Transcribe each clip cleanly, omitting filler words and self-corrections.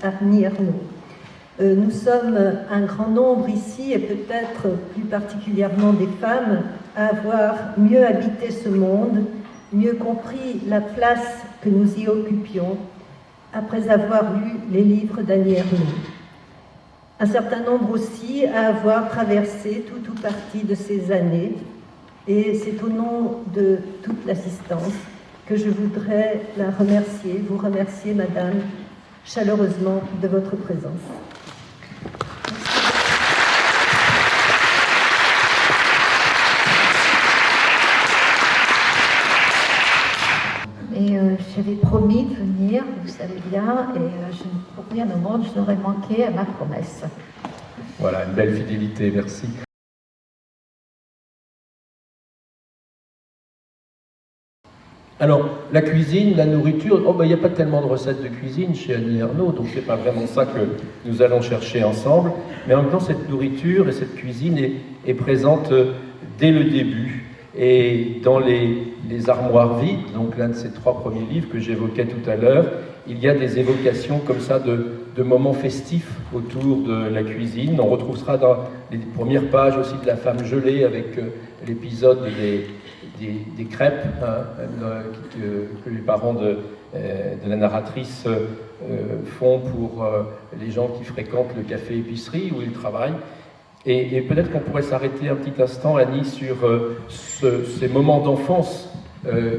Arny-Ernaux. Nous sommes un grand nombre ici, et peut-être plus particulièrement des femmes, à avoir mieux habité ce monde, mieux compris la place que nous y occupions, après avoir lu les livres d'Annie Ernaux. Un certain nombre aussi à avoir traversé tout ou partie de ces années, et c'est au nom de toute l'assistance que je voudrais la remercier, vous remercier, Madame, chaleureusement de votre présence. Et j'avais promis de venir, vous savez bien, et pour rien au monde, je n'aurais manqué à ma promesse. Voilà, une belle fidélité, merci. Alors, la cuisine, la nourriture, il n'y a pas tellement de recettes de cuisine chez Annie Ernaux, donc c'est pas vraiment ça que nous allons chercher ensemble. Mais en même temps, cette nourriture et cette cuisine est présente dès le début. Et dans les armoires vides, donc l'un de ces 3 premiers livres que j'évoquais tout à l'heure, il y a des évocations comme ça de moments festifs autour de la cuisine. On retrouvera dans les premières pages aussi de La femme gelée avec l'épisode des crêpes que les parents de la narratrice font pour les gens qui fréquentent le café-épicerie où ils travaillent. Et peut-être qu'on pourrait s'arrêter un petit instant, Annie, sur ces moments d'enfance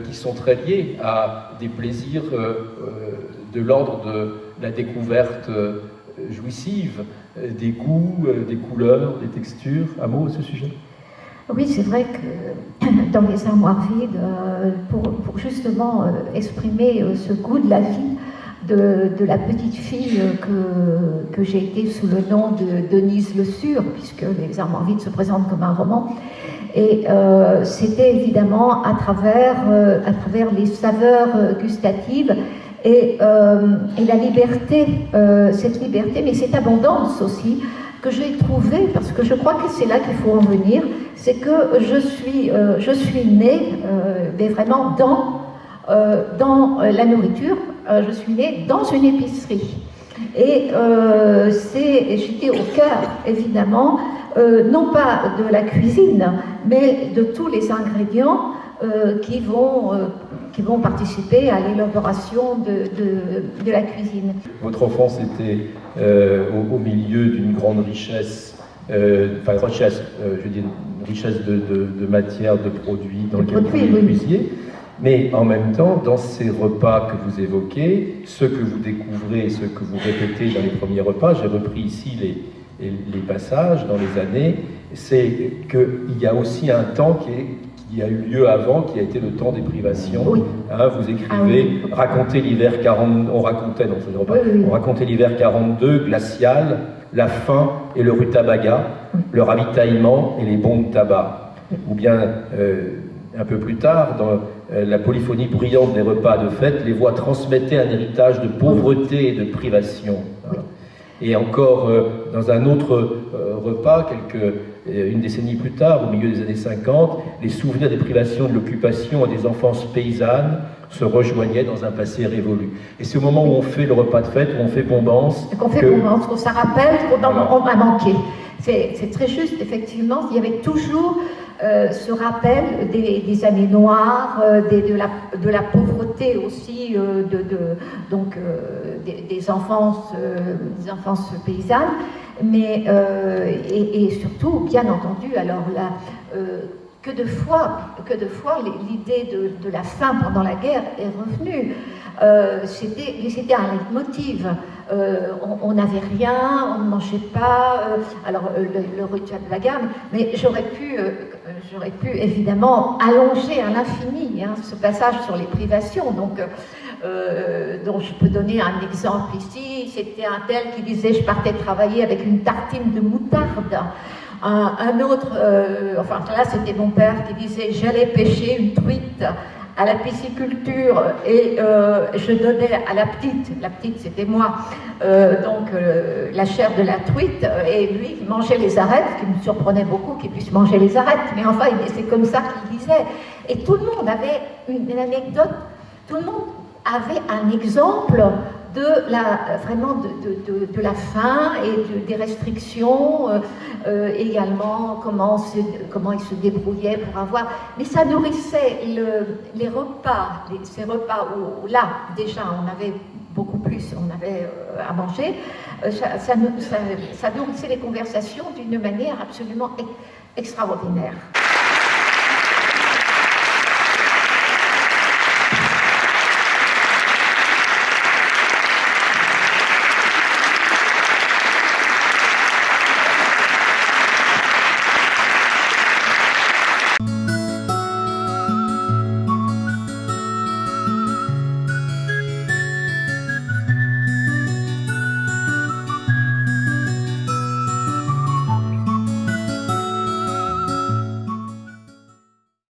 qui sont très liés à des plaisirs de l'ordre de la découverte jouissive, des goûts, des couleurs, des textures. Un mot à ce sujet ? Oui, c'est vrai que dans les armoires vides, pour justement exprimer ce goût de la vie, de la petite fille que j'ai été sous le nom de Denise Le Sur, puisque les armoires vides se présentent comme un roman. Et c'était évidemment à travers les saveurs gustatives et la liberté, cette liberté, mais cette abondance aussi, que j'ai trouvée, parce que je crois que c'est là qu'il faut en venir, c'est que je suis née, mais vraiment dans la nourriture. Je suis née dans une épicerie. Et j'étais au cœur, évidemment, non pas de la cuisine, mais de tous les ingrédients qui vont participer à l'élaboration de la cuisine. Votre enfance était au milieu d'une grande richesse, une richesse de matières, de produits dans lesquels vous cuisiez. Mais en même temps, dans ces repas que vous évoquez, ceux que vous découvrez, ceux que vous répétez dans les premiers repas, j'ai repris ici les passages dans les années, c'est qu'il y a aussi un temps qui a eu lieu avant, qui a été le temps des privations. Oui. Vous écrivez, racontez l'hiver 40, on racontait dans ce repas, on racontait l'hiver 42, glacial, la faim et le rutabaga, le ravitaillement et les bons de tabac. Ou bien, un peu plus tard, dans la polyphonie bruyante des repas de fête, les voix transmettaient un héritage de pauvreté et de privation. Et encore, dans un autre repas, une décennie plus tard, au milieu des années 50, les souvenirs des privations de l'occupation et des enfances paysannes se rejoignaient dans un passé révolu. Et c'est au moment où on fait le repas de fête, où on fait bombance, qu'on ça rappelle qu'on a manqué. C'est très juste, effectivement, il y avait toujours ce rappel des années noires, de la pauvreté aussi, des enfances paysannes, mais et surtout, bien entendu, alors là, que de fois l'idée de la faim pendant la guerre est revenue. C'était un leitmotiv. On n'avait rien, on ne mangeait pas. Alors le rituel de la gamme, mais j'aurais pu évidemment allonger à l'infini ce passage sur les privations. Donc je peux donner un exemple ici. C'était un tel qui disait: je partais travailler avec une tartine de moutarde. Un autre, là c'était mon père qui disait: j'allais pêcher une truite à la pisciculture et je donnais à la petite c'était moi, la chair de la truite, et lui il mangeait les arêtes, ce qui me surprenait beaucoup qu'il puisse manger les arêtes, mais enfin c'est comme ça qu'il disait. Et tout le monde avait une anecdote, tout le monde avait un exemple vraiment de la faim et des restrictions, également comment ils se débrouillaient pour avoir. Mais ça nourrissait les repas, ces repas où là déjà on avait beaucoup plus, on avait à manger, ça nourrissait les conversations d'une manière absolument extraordinaire.